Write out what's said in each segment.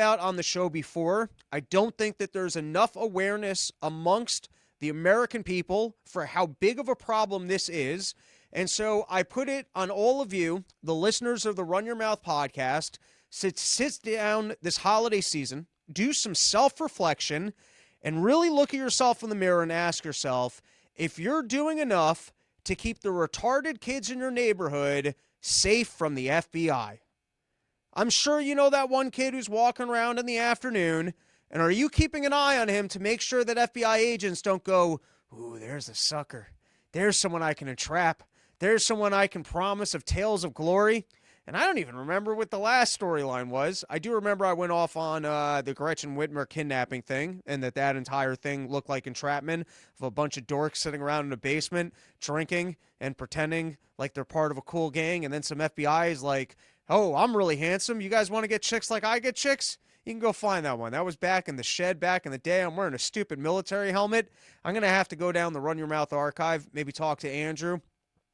out on the show before, I don't think that there's enough awareness amongst the American people for how big of a problem this is. And so I put it on all of you, the listeners of the Run Your Mouth podcast, sit down this holiday season, do some self-reflection, and really look at yourself in the mirror and ask yourself if you're doing enough to keep the retarded kids in your neighborhood safe from the FBI. I'm sure you know that one kid who's walking around in the afternoon, and are you keeping an eye on him to make sure that FBI agents don't go, ooh, there's a sucker. There's someone I can entrap. There's someone I can promise of tales of glory. And I don't even remember what the last storyline was. I do remember I went off on the Gretchen Whitmer kidnapping thing, and that entire thing looked like entrapment of a bunch of dorks sitting around in a basement drinking and pretending like they're part of a cool gang, and then some FBI is like, oh, I'm really handsome. You guys want to get chicks like I get chicks? You can go find that one. That was back in the shed back in the day. I'm wearing a stupid military helmet. I'm going to have to go down the Run Your Mouth archive, maybe talk to Andrew,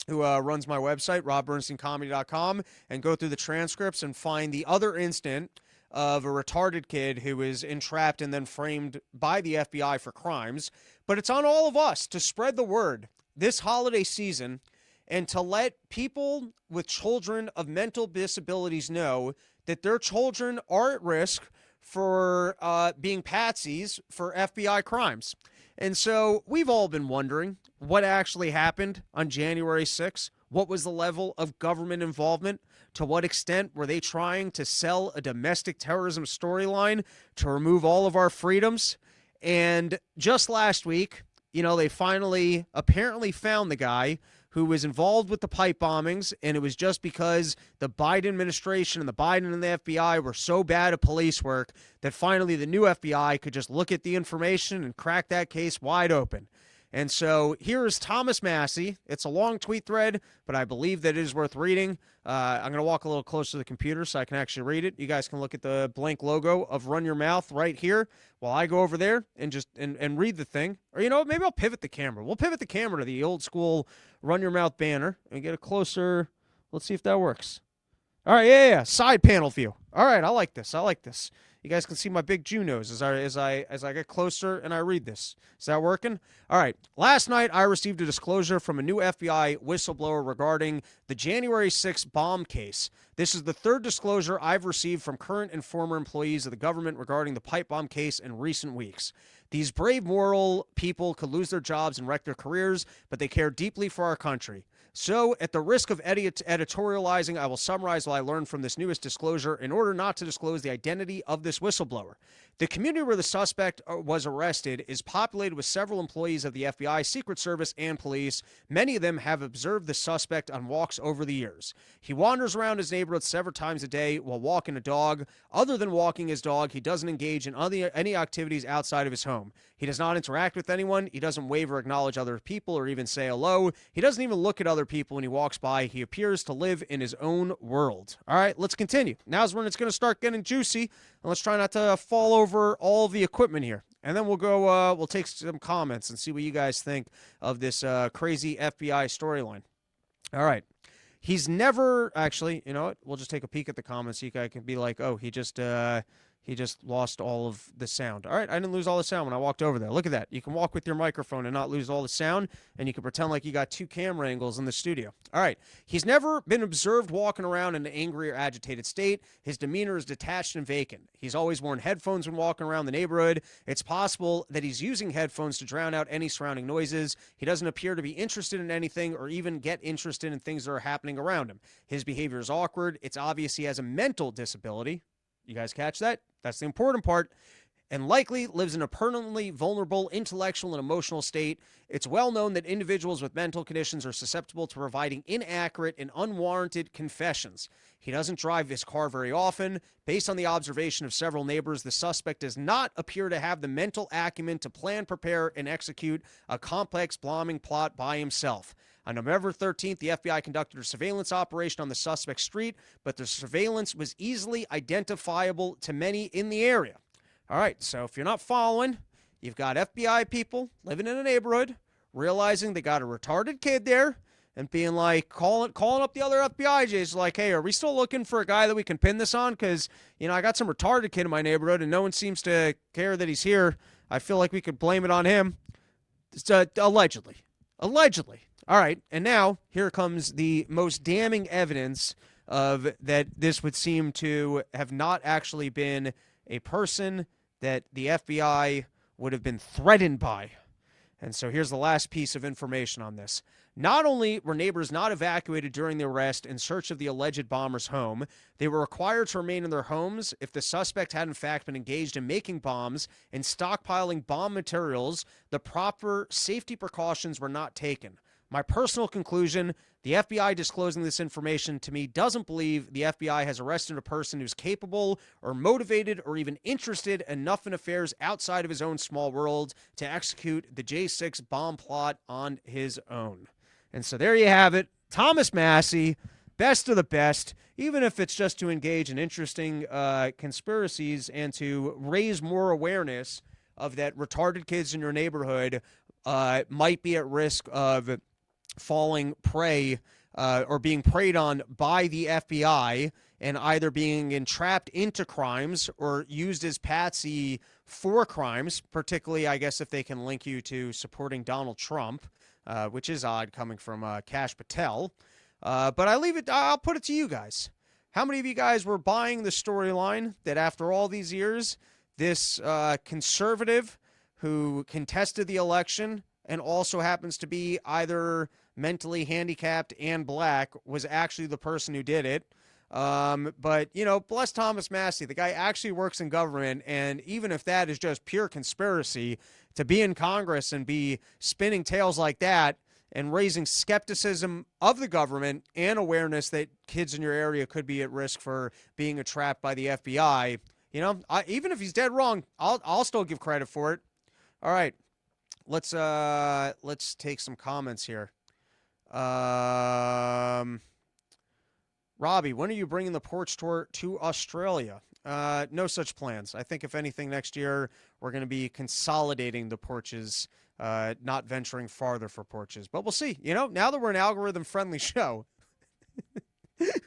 who runs my website, robbernsteincomedy.com, and go through the transcripts and find the other instant of a retarded kid who was entrapped and then framed by the FBI for crimes. But it's on all of us to spread the word this holiday season and to let people with children of mental disabilities know that their children are at risk for being patsies for FBI crimes. And so we've all been wondering what actually happened on January 6th. What was the level of government involvement? To what extent were they trying to sell a domestic terrorism storyline to remove all of our freedoms? And just last week, they finally apparently found the guy who was involved with the pipe bombings, and it was just because the Biden administration and the Biden and the FBI were so bad at police work that finally the new FBI could just look at the information and crack that case wide open. And so here is Thomas Massie. It's a long tweet thread, but I believe that it is worth reading. I'm going to walk a little closer to the computer so I can actually read it. You guys can look at the blank logo of Run Your Mouth right here while I go over there and just and read the thing. Or, maybe I'll pivot the camera. We'll pivot the camera to the old school Run Your Mouth banner and get a closer. Let's see if that works. All right, yeah. Side panel view. All right, I like this. You guys can see my big Jew nose as I get closer and I read this. Is that working? All right. Last night, I received a disclosure from a new FBI whistleblower regarding the January 6th bomb case. This is the third disclosure I've received from current and former employees of the government regarding the pipe bomb case in recent weeks. These brave, moral people could lose their jobs and wreck their careers, but they care deeply for our country. So, at the risk of editorializing, I will summarize what I learned from this newest disclosure in order not to disclose the identity of this whistleblower. The community where the suspect was arrested is populated with several employees of the FBI, Secret Service, and police. Many of them have observed the suspect on walks over the years. He wanders around his neighborhood several times a day while walking a dog. Other than walking his dog, he doesn't engage in any activities outside of his home. He does not interact with anyone. He doesn't wave or acknowledge other people or even say hello. He doesn't even look at other people when he walks by. He appears to live in his own world. All right, let's continue. Now's when it's going to start getting juicy, and let's try not to fall over all the equipment here. And then we'll go, we'll take some comments and see what you guys think of this crazy FBI storyline. All right. He's never, actually, you know what? We'll just take a peek at the comments. You guys can be like, oh, he just lost all of the sound. All right, I didn't lose all the sound when I walked over there. Look at that. You can walk with your microphone and not lose all the sound, and you can pretend like you got two camera angles in the studio. All right, he's never been observed walking around in an angry or agitated state. His demeanor is detached and vacant. He's always worn headphones when walking around the neighborhood. It's possible that he's using headphones to drown out any surrounding noises. He doesn't appear to be interested in anything or even get interested in things that are happening around him. His behavior is awkward. It's obvious he has a mental disability. You guys catch that? That's the important part. And likely lives in a permanently vulnerable intellectual and emotional state. It's well known that individuals with mental conditions are susceptible to providing inaccurate and unwarranted confessions. He doesn't drive his car very often. Based on the observation of several neighbors, the suspect does not appear to have the mental acumen to plan, prepare, and execute a complex bombing plot by himself. On November 13th, the FBI conducted a surveillance operation on the suspect's street, but the surveillance was easily identifiable to many in the area. All right, so if you're not following, you've got FBI people living in a neighborhood, realizing they got a retarded kid there, and being like calling up the other FBI agents, like, hey, are we still looking for a guy that we can pin this on? Because I got some retarded kid in my neighborhood, and no one seems to care that he's here. I feel like we could blame it on him. It's, allegedly. All right, and now here comes the most damning evidence of that this would seem to have not actually been a person that the FBI would have been threatened by. And so here's the last piece of information on this. Not only were neighbors not evacuated during the arrest in search of the alleged bomber's home, they were required to remain in their homes if the suspect had in fact been engaged in making bombs and stockpiling bomb materials. The proper safety precautions were not taken. My personal conclusion, the FBI disclosing this information to me doesn't believe the FBI has arrested a person who's capable or motivated or even interested enough in affairs outside of his own small world to execute the J6 bomb plot on his own. And so there you have it. Thomas Massie, best of the best, even if it's just to engage in interesting conspiracies and to raise more awareness of that retarded kids in your neighborhood might be at risk of falling prey or being preyed on by the FBI and either being entrapped into crimes or used as patsy for crimes, particularly, I guess, if they can link you to supporting Donald Trump, which is odd coming from Kash Patel. But I'll put it to you guys. How many of you guys were buying the storyline that after all these years, this conservative who contested the election and also happens to be either mentally handicapped and black was actually the person who did it? But, bless Thomas Massie. The guy actually works in government, and even if that is just pure conspiracy, to be in Congress and be spinning tales like that and raising skepticism of the government and awareness that kids in your area could be at risk for being entrapped by the FBI, even if he's dead wrong, I'll still give credit for it. All right. Let's take some comments here. Robbie, when are you bringing the porch tour to Australia? No such plans. I think if anything next year, we're going to be consolidating the porches, not venturing farther for porches. But we'll see. Now that we're an algorithm-friendly show,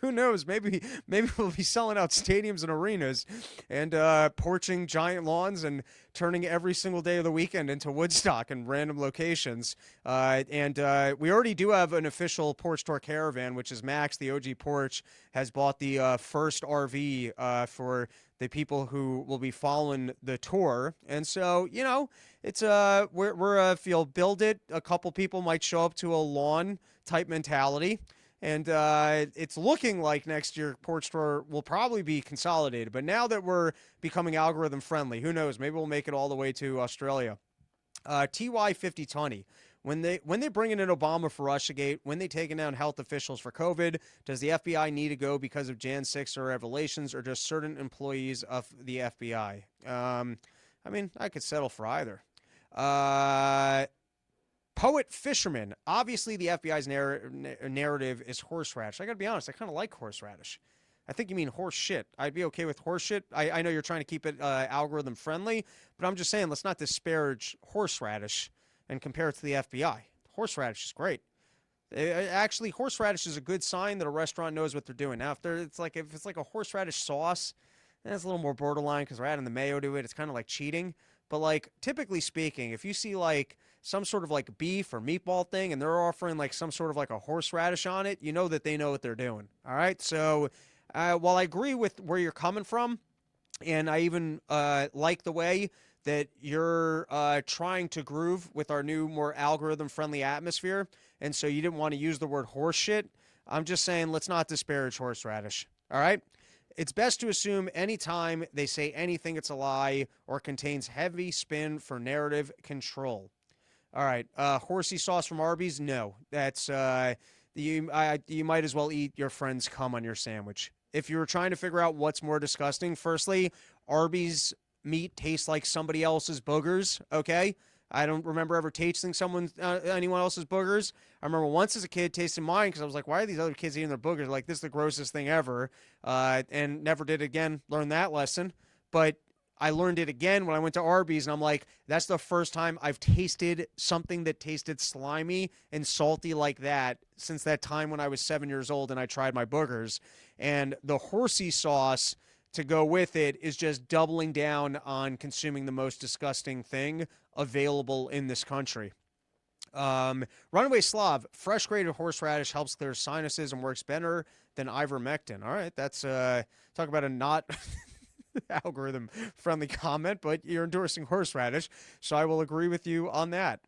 who knows? Maybe we'll be selling out stadiums and arenas and porching giant lawns and turning every single day of the weekend into Woodstock in random locations. And we already do have an official Porch Tour caravan, which is Max, the OG Porch, has bought the first RV for the people who will be following the tour. And so, it's we're if you'll build it, a couple people might show up to a lawn type mentality. And it's looking like next year Porch Tour will probably be consolidated. But now that we're becoming algorithm friendly, who knows? Maybe we'll make it all the way to Australia. TY5020. When they bring in Obama for Russiagate, when they taking down health officials for COVID, does the FBI need to go because of Jan 6 or revelations, or just certain employees of the FBI? I could settle for either. Poet Fisherman. Obviously, the FBI's narrative is horseradish. I got to be honest, I kind of like horseradish. I think you mean horse shit. I'd be okay with horse shit. I know you're trying to keep it algorithm friendly, but I'm just saying let's not disparage horseradish and compare it to the FBI. Horseradish is great. Actually, horseradish is a good sign that a restaurant knows what they're doing. Now, if it's like a horseradish sauce, then it's a little more borderline because we're adding the mayo to it. It's kind of like cheating. But like typically speaking, if you see like some sort of like beef or meatball thing and they're offering like some sort of like a horseradish on it, you know that they know what they're doing. All right. So while I agree with where you're coming from, and I even like the way that you're trying to groove with our new, more algorithm-friendly atmosphere, and so you didn't want to use the word horse shit, I'm just saying let's not disparage horseradish. All right? It's best to assume anytime they say anything it's a lie or contains heavy spin for narrative control. All right, horsey sauce from Arby's? No, that's you might as well eat your friend's cum on your sandwich. If you were trying to figure out what's more disgusting, firstly, Arby's meat tastes like somebody else's boogers. Okay, I don't remember ever tasting anyone else's boogers. I remember once as a kid tasting mine because I was like, why are these other kids eating their boogers? Like, this is the grossest thing ever, and never did again learn that lesson. But I learned it again when I went to Arby's, and I'm like, that's the first time I've tasted something that tasted slimy and salty like that since that time when I was 7 years old and I tried my boogers. And the horsey sauce to go with it is just doubling down on consuming the most disgusting thing available in this country. Runaway Slav, fresh grated horseradish helps clear sinuses and works better than ivermectin. All right, that's talk about a not algorithm friendly comment, but you're endorsing horseradish, so I will agree with you on that.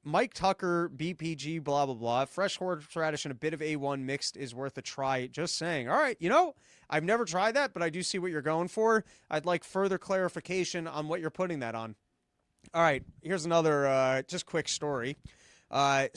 Mike Tucker, BPG, blah, blah, blah. Fresh horseradish and a bit of A1 mixed is worth a try. Just saying. All right, I've never tried that, but I do see what you're going for. I'd like further clarification on what you're putting that on. All right, here's another just quick story. So